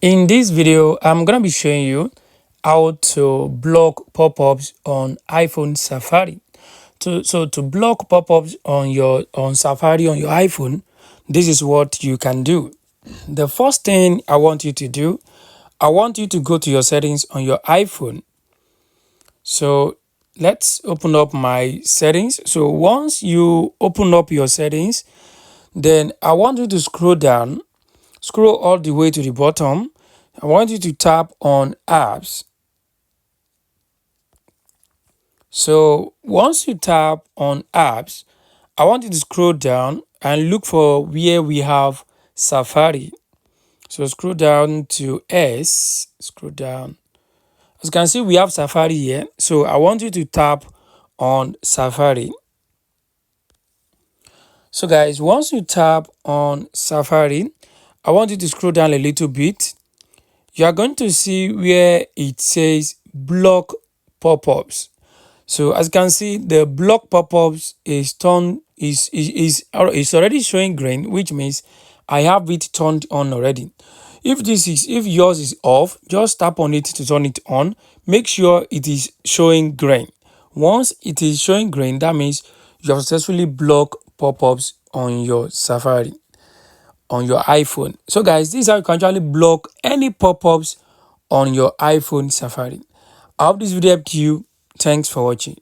In this video, I'm gonna be showing you how to block pop-ups on iPhone Safari. To block pop-ups on Safari on your iPhone, this is what you can do. The first thing I want you to do, I want you to go to your settings on your iPhone. So let's open up my settings. So once you open up your settings, then I want you to scroll all the way to the bottom. I want you to tap on apps. So once you tap on apps, I want you to scroll down and look for where we have Safari. So scroll down to S, scroll down. As you can see, we have Safari here. So I want you to tap on Safari. So guys, once you tap on Safari, I want you to scroll down a little bit. You are going to see where it says block pop-ups. So as you can see, the block pop-ups is already showing green, which means I have it turned on already. If yours is off, just tap on it to turn it on. Make sure it is showing green. Once it is showing green, that means you have successfully blocked pop-ups on your Safari on your iPhone. So guys, this is how you can actually block any pop-ups on your iPhone Safari. I hope this video helped you. Thanks for watching.